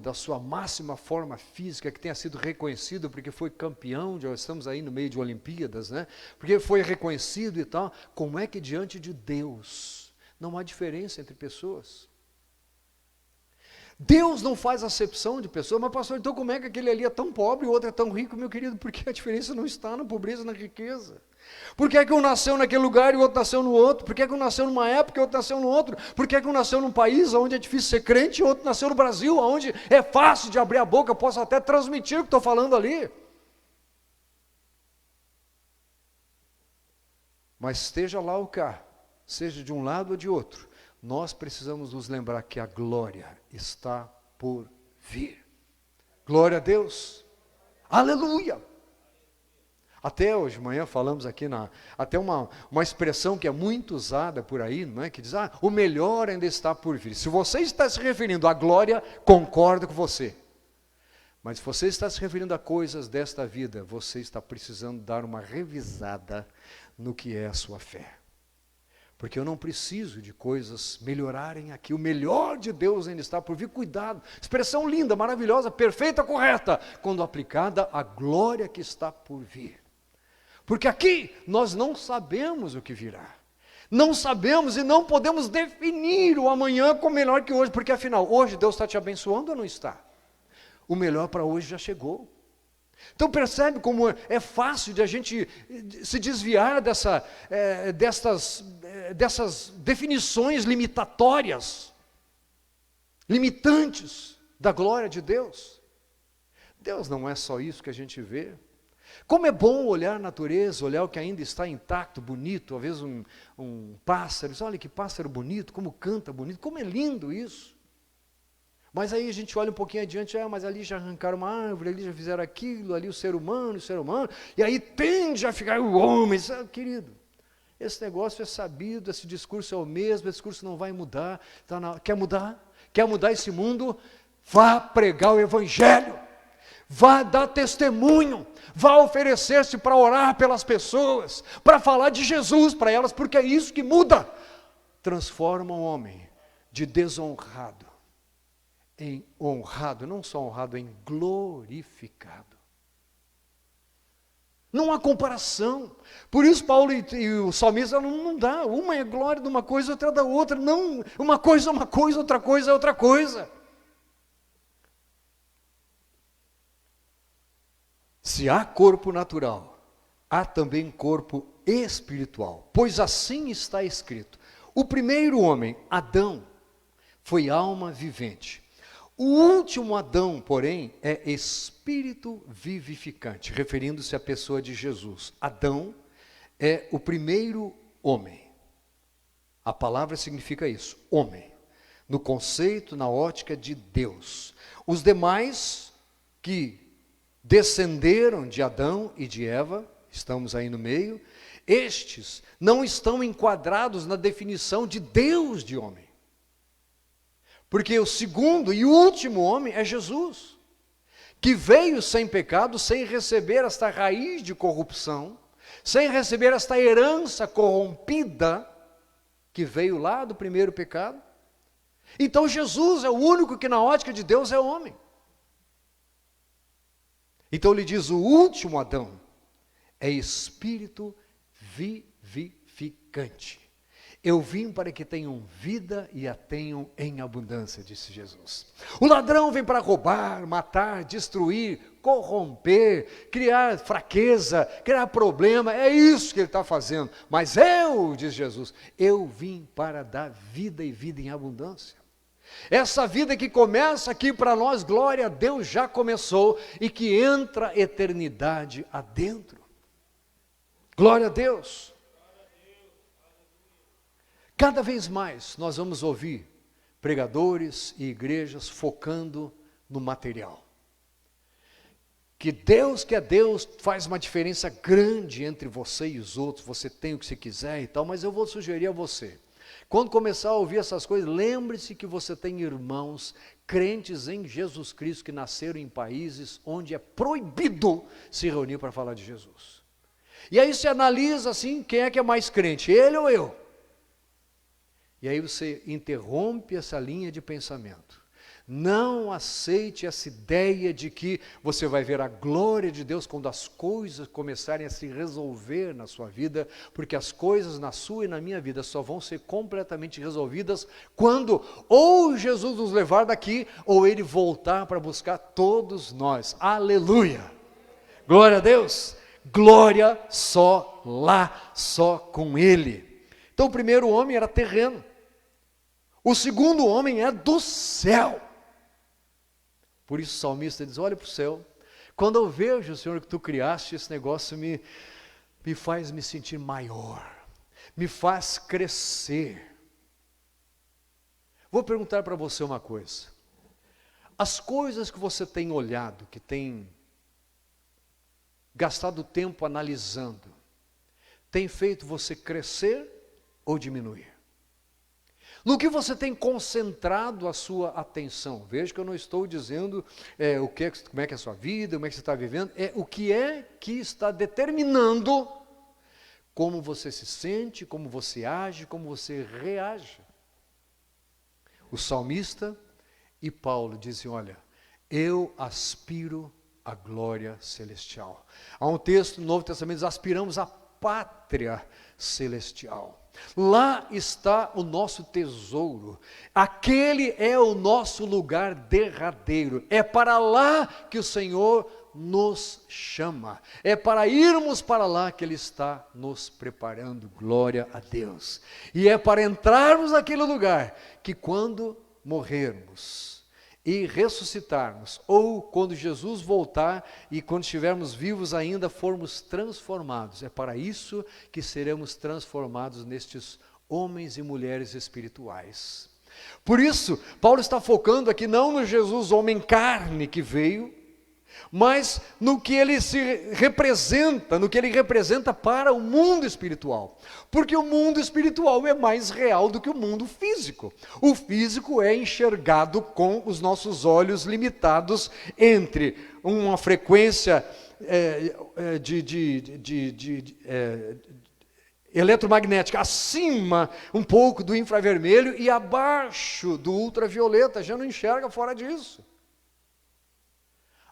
da sua máxima forma física, que tenha sido reconhecido porque foi campeão, já estamos aí no meio de Olimpíadas, né? Porque foi reconhecido e tal. Como é que diante de Deus não há diferença entre pessoas? Deus não faz acepção de pessoas, mas pastor, então como é que aquele ali é tão pobre e o outro é tão rico, meu querido? Porque a diferença não está na pobreza, na riqueza. Por que é que um nasceu naquele lugar e o outro nasceu no outro? Por que é que um nasceu numa época e o outro nasceu no outro? Por que é que um nasceu num país onde é difícil ser crente e o outro nasceu no Brasil, onde é fácil de abrir a boca, eu posso até transmitir o que estou falando ali? Mas esteja lá ou cá, seja de um lado ou de outro, nós precisamos nos lembrar que a glória está por vir. Glória a Deus. Aleluia. Até hoje de manhã falamos aqui, até uma expressão que é muito usada por aí, não é? Que diz, o melhor ainda está por vir. Se você está se referindo à glória, concordo com você. Mas se você está se referindo a coisas desta vida, você está precisando dar uma revisada no que é a sua fé. Porque eu não preciso de coisas melhorarem aqui. O melhor de Deus ainda está por vir. Cuidado. Expressão linda, maravilhosa, perfeita, correta. Quando aplicada à glória que está por vir. Porque aqui nós não sabemos o que virá. Não sabemos e não podemos definir o amanhã como melhor que hoje. Porque afinal, hoje Deus está te abençoando ou não está? O melhor para hoje já chegou. Então percebe como é fácil de a gente se desviar dessas definições limitatórias, limitantes da glória de Deus. Deus não é só isso que a gente vê. Como é bom olhar a natureza, olhar o que ainda está intacto, bonito, às vezes um pássaro, olha que pássaro bonito, como canta bonito, como é lindo isso. Mas aí a gente olha um pouquinho adiante, mas ali já arrancaram uma árvore, ali já fizeram aquilo, ali o ser humano, e aí tende a ficar o homem. Querido, esse negócio é sabido, esse discurso é o mesmo, esse discurso não vai mudar. Quer mudar? Quer mudar esse mundo? Vá pregar o evangelho, vá dar testemunho, vá oferecer-se para orar pelas pessoas, para falar de Jesus para elas, porque é isso que muda. Transforma um homem de desonrado em honrado, não só honrado, em glorificado. Não há comparação. Por isso Paulo e o salmista não dá. Uma é glória de uma coisa, outra da outra. Não, uma coisa é uma coisa, outra coisa é outra coisa. Se há corpo natural, há também corpo espiritual. Pois assim está escrito. O primeiro homem, Adão, foi alma vivente. O último Adão, porém, é espírito vivificante, referindo-se à pessoa de Jesus. Adão é o primeiro homem. A palavra significa isso, homem. No conceito, na ótica de Deus. Os demais que descenderam de Adão e de Eva, estamos aí no meio, estes não estão enquadrados na definição de Deus de homem. Porque o segundo e último homem é Jesus, que veio sem pecado, sem receber esta raiz de corrupção, sem receber esta herança corrompida, que veio lá do primeiro pecado. Então Jesus é o único que na ótica de Deus é homem. Então ele diz, o último Adão é espírito vivificante. Eu vim para que tenham vida e a tenham em abundância, disse Jesus. O ladrão vem para roubar, matar, destruir, corromper, criar fraqueza, criar problema, é isso que ele está fazendo. Mas eu, diz Jesus, eu vim para dar vida e vida em abundância. Essa vida que começa aqui para nós, glória a Deus, já começou e que entra a eternidade adentro. Glória a Deus. Cada vez mais nós vamos ouvir pregadores e igrejas focando no material. Que é Deus, faz uma diferença grande entre você e os outros, você tem o que você quiser e tal, mas eu vou sugerir a você, quando começar a ouvir essas coisas, lembre-se que você tem irmãos crentes em Jesus Cristo que nasceram em países onde é proibido se reunir para falar de Jesus. E aí você analisa assim, quem é que é mais crente, ele ou eu? E aí você interrompe essa linha de pensamento. Não aceite essa ideia de que você vai ver a glória de Deus quando as coisas começarem a se resolver na sua vida, porque as coisas na sua e na minha vida só vão ser completamente resolvidas quando ou Jesus nos levar daqui, ou Ele voltar para buscar todos nós. Aleluia! Glória a Deus! Glória só lá, só com Ele. Então o primeiro homem era terreno. O segundo homem é do céu. Por isso o salmista diz, olha para o céu, quando eu vejo, Senhor, que Tu criaste, esse negócio me faz me sentir maior, me faz crescer. Vou perguntar para você uma coisa, as coisas que você tem olhado, que tem gastado tempo analisando, tem feito você crescer ou diminuir? No que você tem concentrado a sua atenção? Veja que eu não estou dizendo como é que é a sua vida, como é que você está vivendo, é o que é que está determinando como você se sente, como você age, como você reage. O salmista e Paulo dizem, olha, eu aspiro à glória celestial. Há um texto no Novo Testamento, diz, aspiramos à pátria celestial. Lá está o nosso tesouro, aquele é o nosso lugar derradeiro, é para lá que o Senhor nos chama, é para irmos para lá que Ele está nos preparando, glória a Deus. E é para entrarmos naquele lugar que quando morrermos e ressuscitarmos, ou quando Jesus voltar e quando estivermos vivos ainda formos transformados, é para isso que seremos transformados nestes homens e mulheres espirituais. Por isso, Paulo está focando aqui não no Jesus homem carne que veio, mas no que ele representa para o mundo espiritual. Porque o mundo espiritual é mais real do que o mundo físico. O físico é enxergado com os nossos olhos limitados entre uma frequência eletromagnética acima um pouco do infravermelho e abaixo do ultravioleta, já não enxerga fora disso.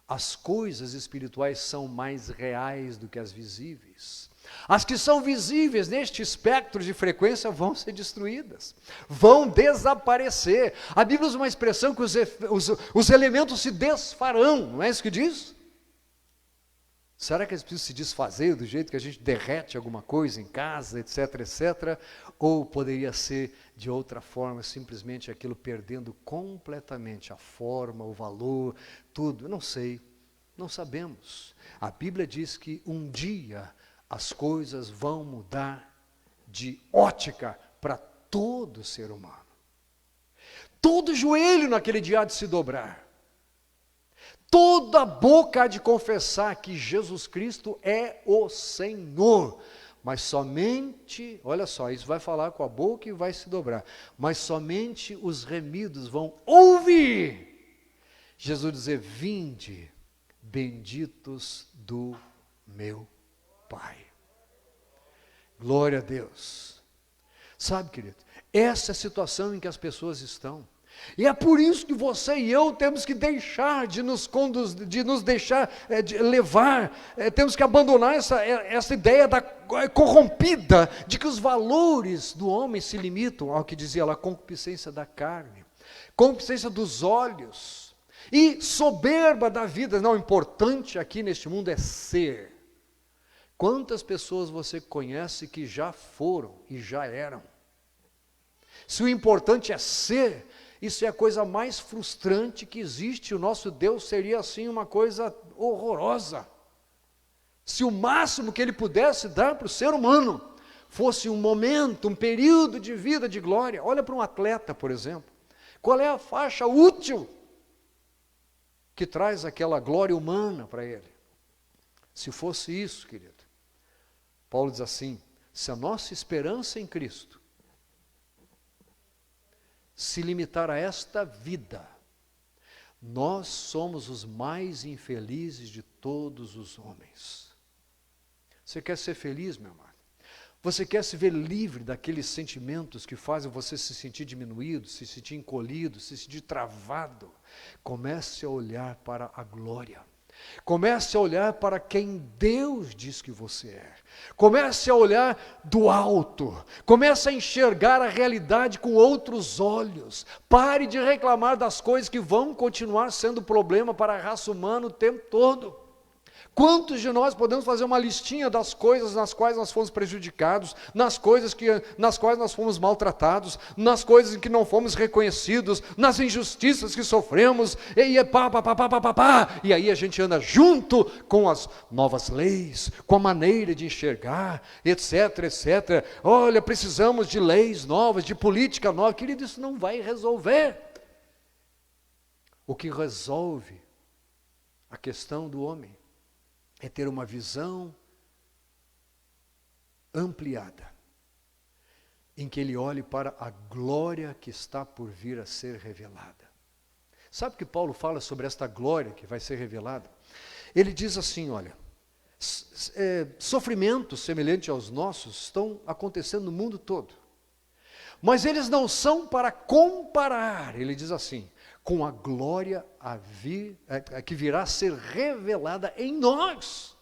As coisas espirituais são mais reais do que as visíveis. As que são visíveis neste espectro de frequência vão ser destruídas, vão desaparecer. A Bíblia usa uma expressão que os elementos se desfarão, não é isso que diz? Será que eles precisam se desfazer do jeito que a gente derrete alguma coisa em casa, etc, etc? Ou poderia ser de outra forma, simplesmente aquilo perdendo completamente a forma, o valor, tudo? Eu não sei, não sabemos. A Bíblia diz que um dia as coisas vão mudar de ótica para todo ser humano. Todo joelho naquele dia há de se dobrar. Toda boca há de confessar que Jesus Cristo é o Senhor, mas somente, olha só, isso vai falar com a boca e vai se dobrar, mas somente os remidos vão ouvir Jesus dizer, vinde, benditos do meu Pai. Glória a Deus. Sabe, querido, essa é a situação em que as pessoas estão. E é por isso que você e eu temos que deixar de nos conduzir, de nos deixar de levar, temos que abandonar essa ideia corrompida de que os valores do homem se limitam ao que dizia lá, concupiscência da carne, concupiscência dos olhos e soberba da vida. Não, o importante aqui neste mundo é ser. Quantas pessoas você conhece que já foram e já eram? Se o importante é ser, isso é a coisa mais frustrante que existe. O nosso Deus seria assim uma coisa horrorosa. Se o máximo que Ele pudesse dar para o ser humano fosse um momento, um período de vida de glória. Olha para um atleta, por exemplo. Qual é a faixa útil que traz aquela glória humana para ele? Se fosse isso, querido. Paulo diz assim, se a nossa esperança em Cristo se limitar a esta vida, nós somos os mais infelizes de todos os homens. Você quer ser feliz, meu amado? Você quer se ver livre daqueles sentimentos que fazem você se sentir diminuído, se sentir encolhido, se sentir travado? Comece a olhar para a glória. Comece a olhar para quem Deus diz que você é. Comece a olhar do alto. Comece a enxergar a realidade com outros olhos. Pare de reclamar das coisas que vão continuar sendo problema para a raça humana o tempo todo. Quantos de nós podemos fazer uma listinha das coisas nas quais nós fomos prejudicados, nas quais nós fomos maltratados, nas coisas em que não fomos reconhecidos, nas injustiças que sofremos, e aí a gente anda junto com as novas leis, com a maneira de enxergar, etc, etc. Olha, precisamos de leis novas, de política nova. Querido, isso não vai resolver. O que resolve a questão do homem é ter uma visão ampliada, em que ele olhe para a glória que está por vir a ser revelada. Sabe o que Paulo fala sobre esta glória que vai ser revelada? Ele diz assim, olha, sofrimentos semelhantes aos nossos estão acontecendo no mundo todo, mas eles não são para comparar, ele diz assim, com a glória que virá a ser revelada em nós.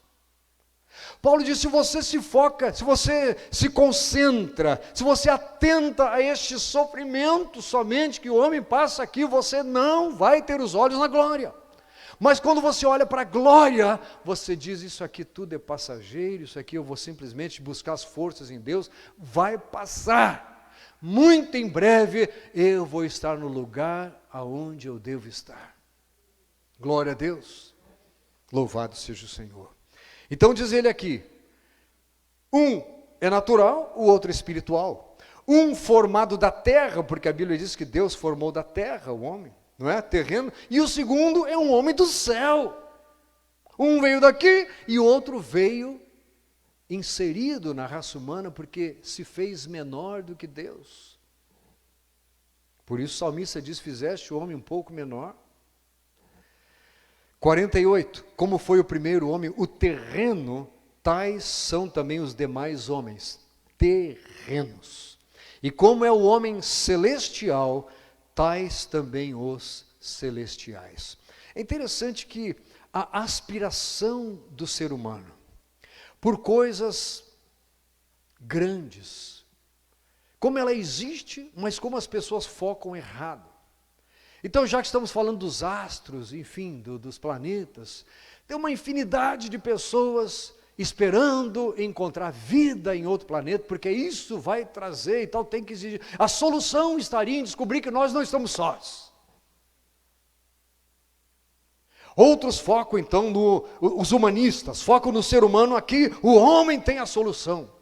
Paulo diz, se você se foca, se você se concentra, se você atenta a este sofrimento somente que o homem passa aqui, você não vai ter os olhos na glória. Mas quando você olha para a glória, você diz, isso aqui tudo é passageiro, isso aqui eu vou simplesmente buscar as forças em Deus, vai passar. Muito em breve eu vou estar no lugar aonde eu devo estar. Glória a Deus. Louvado seja o Senhor. Então diz ele aqui, um é natural, o outro é espiritual. Um formado da terra, porque a Bíblia diz que Deus formou da terra o homem, não é? Terreno. E o segundo é um homem do céu. Um veio daqui e o outro veio inserido na raça humana, porque se fez menor do que Deus. Por isso o salmista diz, fizeste o homem um pouco menor. 48, como foi o primeiro homem, o terreno, tais são também os demais homens, terrenos. E como é o homem celestial, tais também os celestiais. É interessante que a aspiração do ser humano, por coisas grandes, como ela existe, mas como as pessoas focam errado. Então, já que estamos falando dos astros, enfim, dos planetas, tem uma infinidade de pessoas esperando encontrar vida em outro planeta, porque isso vai trazer e tal, tem que exigir. A solução estaria em descobrir que nós não estamos sós. Outros focam então os humanistas, focam no ser humano aqui, o homem tem a solução.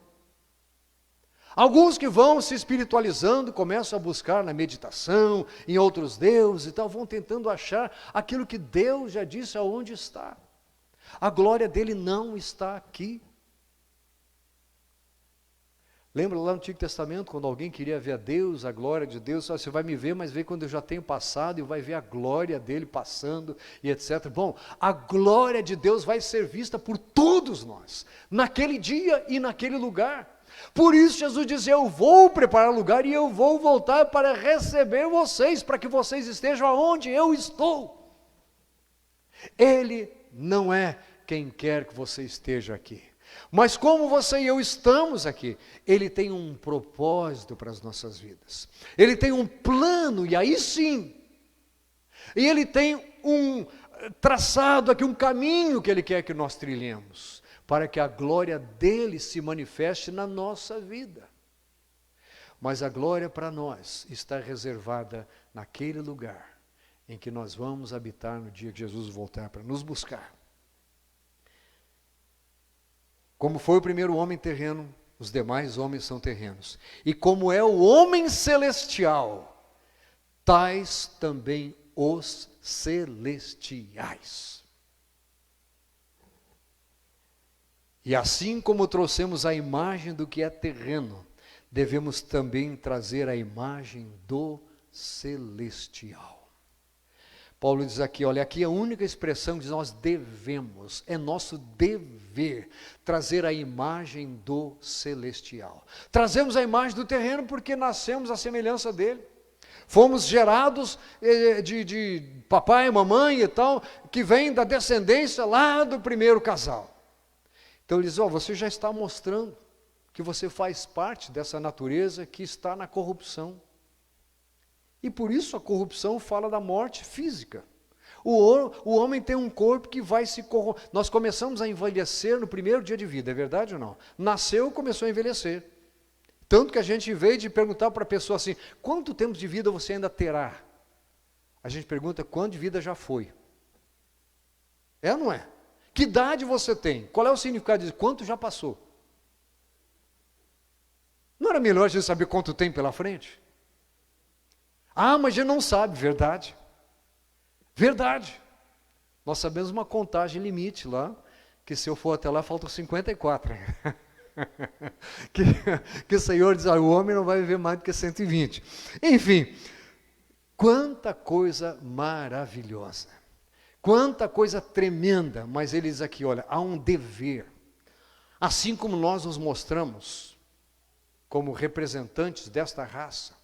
Alguns que vão se espiritualizando, começam a buscar na meditação, em outros deuses e tal, vão tentando achar aquilo que Deus já disse aonde está. A glória dele não está aqui. Lembra lá no Antigo Testamento, quando alguém queria ver a Deus, a glória de Deus, você vai me ver, mas vê quando eu já tenho passado, e vai ver a glória dele passando, e etc. Bom, a glória de Deus vai ser vista por todos nós, naquele dia e naquele lugar. Por isso Jesus diz, eu vou preparar lugar e eu vou voltar para receber vocês, para que vocês estejam aonde eu estou. Ele não é quem quer que você esteja aqui. Mas como você e eu estamos aqui, Ele tem um propósito para as nossas vidas. Ele tem um plano, e aí sim, e Ele tem um traçado aqui, um caminho que Ele quer que nós trilhemos, para que a glória dEle se manifeste na nossa vida. Mas a glória para nós está reservada naquele lugar em que nós vamos habitar no dia que Jesus voltar para nos buscar. Como foi o primeiro homem terreno, os demais homens são terrenos. E como é o homem celestial, tais também os celestiais. E assim como trouxemos a imagem do que é terreno, devemos também trazer a imagem do celestial. Paulo diz aqui, olha, aqui a única expressão diz nós devemos, é nosso dever trazer a imagem do celestial. Trazemos a imagem do terreno porque nascemos à semelhança dele. Fomos gerados de papai e mamãe e tal, que vem da descendência lá do primeiro casal. Então ele diz, você já está mostrando que você faz parte dessa natureza que está na corrupção. E por isso a corrupção fala da morte física. O homem tem um corpo que vai se corromper. Nós começamos a envelhecer no primeiro dia de vida, é verdade ou não? Nasceu, começou a envelhecer. Tanto que a gente, em vez de perguntar para a pessoa assim, quanto tempo de vida você ainda terá? A gente pergunta, quanto de vida já foi? É ou não é? Que idade você tem? Qual é o significado disso? Quanto já passou? Não era melhor a gente saber quanto tem pela frente? Mas a gente não sabe, verdade. Verdade. Nós sabemos uma contagem limite lá, que se eu for até lá, faltam 54. que o Senhor diz, o homem não vai viver mais do que 120. Enfim, quanta coisa maravilhosa. Quanta coisa tremenda, mas ele diz aqui, olha, há um dever. Assim como nós nos mostramos como representantes desta raça,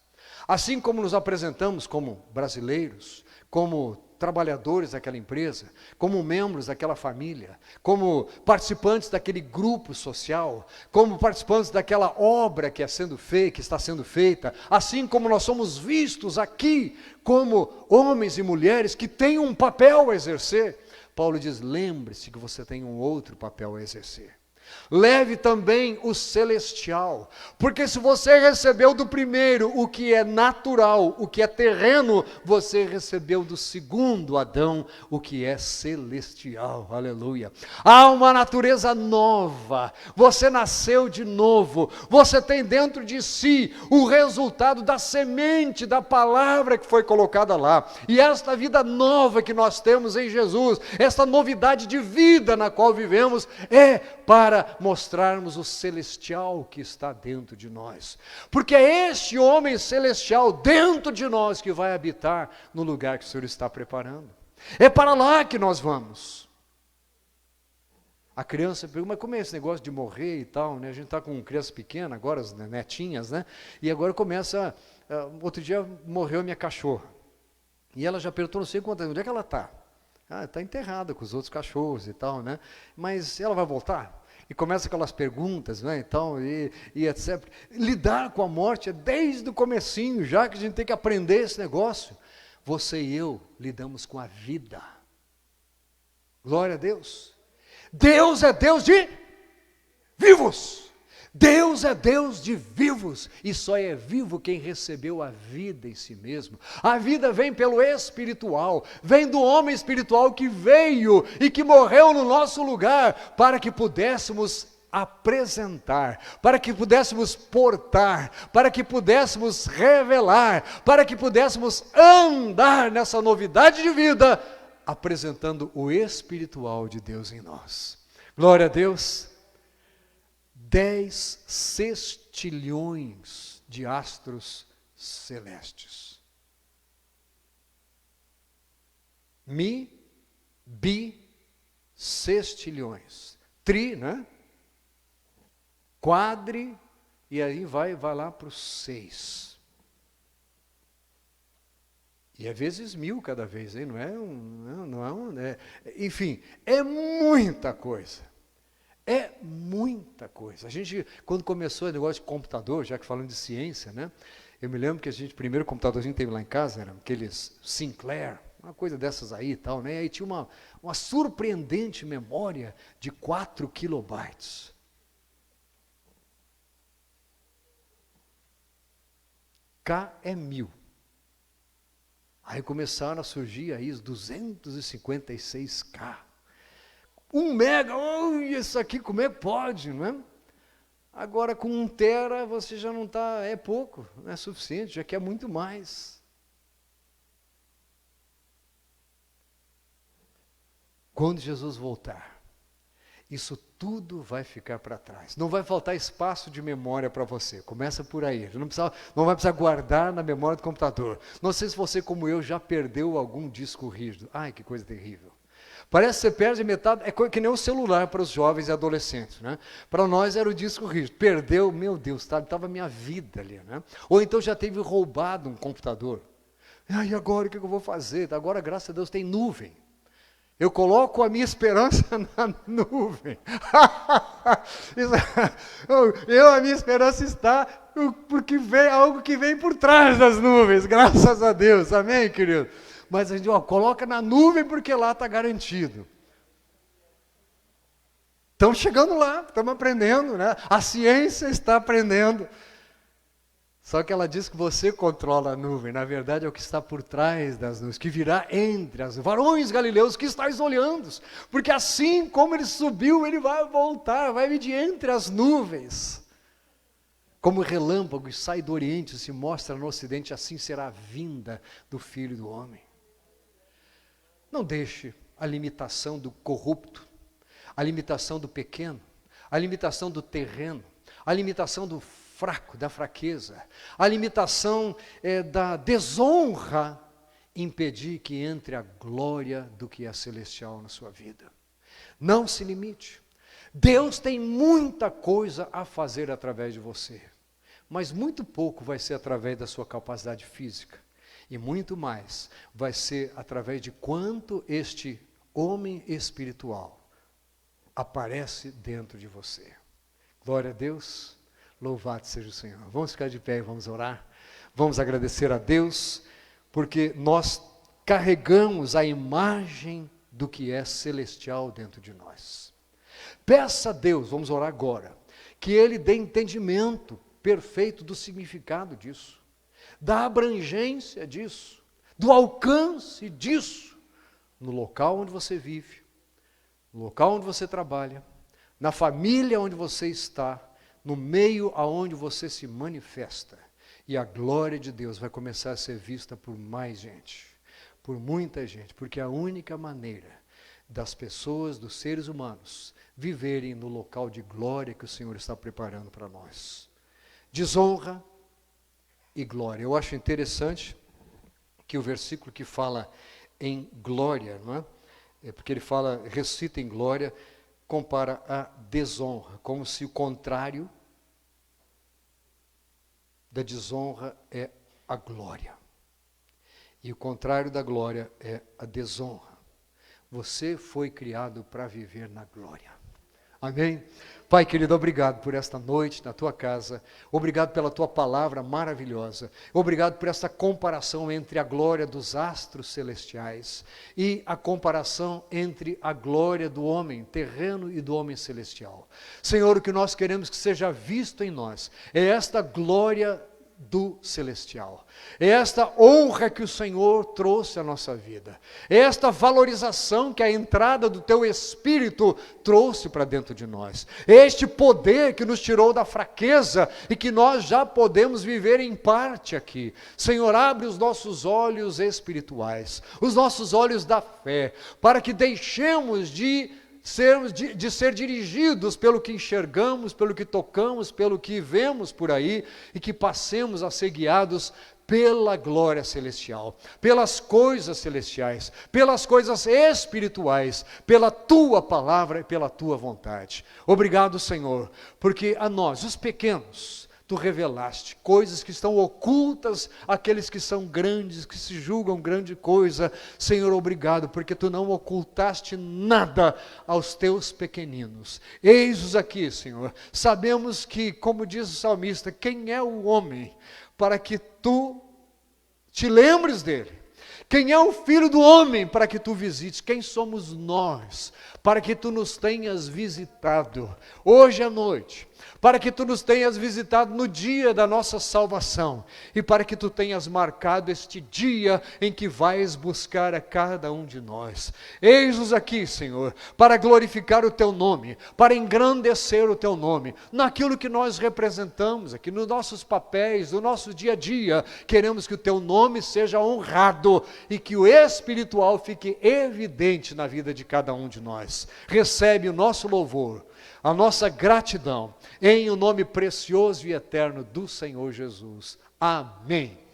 assim como nos apresentamos como brasileiros, como trabalhadores daquela empresa, como membros daquela família, como participantes daquele grupo social, como participantes daquela obra que está sendo feita, assim como nós somos vistos aqui como homens e mulheres que têm um papel a exercer, Paulo diz, lembre-se que você tem um outro papel a exercer. Leve também o celestial, porque se você recebeu do primeiro o que é natural, o que é terreno, você recebeu do segundo Adão o que é celestial, aleluia. Há uma natureza nova, você nasceu de novo, você tem dentro de si o resultado da semente da palavra que foi colocada lá, e esta vida nova que nós temos em Jesus, esta novidade de vida na qual vivemos, é para mostrarmos o celestial que está dentro de nós. Porque é este homem celestial dentro de nós que vai habitar no lugar que o Senhor está preparando. É para lá que nós vamos. A criança pergunta, mas como é esse negócio de morrer e tal, né? A gente está com criança pequena, agora as netinhas, né? E agora começa, outro dia morreu a minha cachorra. E ela já perguntou, não sei quantas, onde é que ela está? Está enterrada com os outros cachorros e tal, né? Mas ela vai voltar? E começa aquelas perguntas, né, então, e etc. Lidar com a morte é desde o comecinho, já que a gente tem que aprender esse negócio. Você e eu lidamos com a vida. Glória a Deus. Deus é Deus de vivos. Deus é Deus de vivos, e só é vivo quem recebeu a vida em si mesmo. A vida vem pelo espiritual, vem do homem espiritual que veio e que morreu no nosso lugar, para que pudéssemos apresentar, para que pudéssemos portar, para que pudéssemos revelar, para que pudéssemos andar nessa novidade de vida, apresentando o espiritual de Deus em nós. Glória a Deus. 10 sextilhões de astros celestes. Sextilhões. Né? Quadri, e aí vai lá para os 6. E é vezes 1000 cada vez, hein? Enfim, é muita coisa. É muita coisa. A gente, quando começou o negócio de computador, já que falando de ciência, né? Eu me lembro que o primeiro computadorzinho que teve lá em casa, eram aqueles Sinclair, uma coisa dessas aí e tal, né? E aí tinha uma surpreendente memória de 4 kilobytes. K é 1000. Aí começaram a surgir aí os 256K. 1 mega, isso aqui como é que pode, não é? Agora com 1 tera você já não está, é pouco, não é suficiente, já quer muito mais. Quando Jesus voltar, isso tudo vai ficar para trás. Não vai faltar espaço de memória para você. Começa por aí. Não vai precisar guardar na memória do computador. Não sei se você, como eu, já perdeu algum disco rígido. Ai, que coisa terrível. Parece que você perde metade, é que nem o celular para os jovens e adolescentes, né? Para nós era o disco rígido. Perdeu, meu Deus, estava a minha vida ali, né? Ou então já teve roubado um computador. E agora o que eu vou fazer? Agora, graças a Deus, tem nuvem. Eu coloco a minha esperança na nuvem. A minha esperança está porque vem algo que vem por trás das nuvens, graças a Deus. Amém, querido? Mas a gente coloca na nuvem porque lá está garantido. Estamos chegando lá, estamos aprendendo, né? A ciência está aprendendo. Só que ela diz que você controla a nuvem, na verdade é o que está por trás das nuvens, que virá entre as varões galileus que estáis olhando, porque assim como ele subiu, ele vai voltar, vai vir de entre as nuvens. Como relâmpago sai do Oriente e se mostra no Ocidente, assim será a vinda do Filho do Homem. Não deixe a limitação do corrupto, a limitação do pequeno, a limitação do terreno, a limitação do fraco, da fraqueza, a limitação da desonra impedir que entre a glória do que é celestial na sua vida. Não se limite. Deus tem muita coisa a fazer através de você, mas muito pouco vai ser através da sua capacidade física. E muito mais vai ser através de quanto este homem espiritual aparece dentro de você. Glória a Deus, louvado seja o Senhor. Vamos ficar de pé e vamos orar. Vamos agradecer a Deus, porque nós carregamos a imagem do que é celestial dentro de nós. Peça a Deus, vamos orar agora, que Ele dê entendimento perfeito do significado disso, da abrangência disso, do alcance disso, no local onde você vive, no local onde você trabalha, na família onde você está, no meio aonde você se manifesta. E a glória de Deus vai começar a ser vista por mais gente, por muita gente, porque é a única maneira das pessoas, dos seres humanos, viverem no local de glória que o Senhor está preparando para nós. Desonra e glória. Eu acho interessante que o versículo que fala em glória, não é? Porque ele fala, recita em glória, compara a desonra, como se o contrário da desonra é a glória. E o contrário da glória é a desonra. Você foi criado para viver na glória. Amém? Pai querido, obrigado por esta noite na tua casa, obrigado pela tua palavra maravilhosa, obrigado por essa comparação entre a glória dos astros celestiais e a comparação entre a glória do homem terreno e do homem celestial. Senhor, o que nós queremos que seja visto em nós é esta glória do celestial, é esta honra que o Senhor trouxe à nossa vida, é esta valorização que a entrada do teu Espírito trouxe para dentro de nós, é este poder que nos tirou da fraqueza e que nós já podemos viver em parte aqui. Senhor, abre os nossos olhos espirituais, os nossos olhos da fé, para que deixemos de ser dirigidos pelo que enxergamos, pelo que tocamos, pelo que vemos por aí, e que passemos a ser guiados pela glória celestial, pelas coisas celestiais, pelas coisas espirituais, pela tua palavra e pela tua vontade. Obrigado, Senhor, porque a nós, os pequenos, tu revelaste coisas que estão ocultas àqueles que são grandes, que se julgam grande coisa. Senhor, obrigado, porque tu não ocultaste nada aos teus pequeninos. Eis-os aqui, Senhor. Sabemos que, como diz o salmista, quem é o homem para que tu te lembres dele? Quem é o filho do homem para que tu visites? Quem somos nós para que tu nos tenhas visitado hoje à noite? Para que tu nos tenhas visitado no dia da nossa salvação e para que tu tenhas marcado este dia em que vais buscar a cada um de nós. Eis-nos aqui, Senhor, para glorificar o teu nome, para engrandecer o teu nome, naquilo que nós representamos aqui, nos nossos papéis, no nosso dia a dia. Queremos que o teu nome seja honrado e que o espiritual fique evidente na vida de cada um de nós. Recebe o nosso louvor, a nossa gratidão, em o nome precioso e eterno do Senhor Jesus. Amém.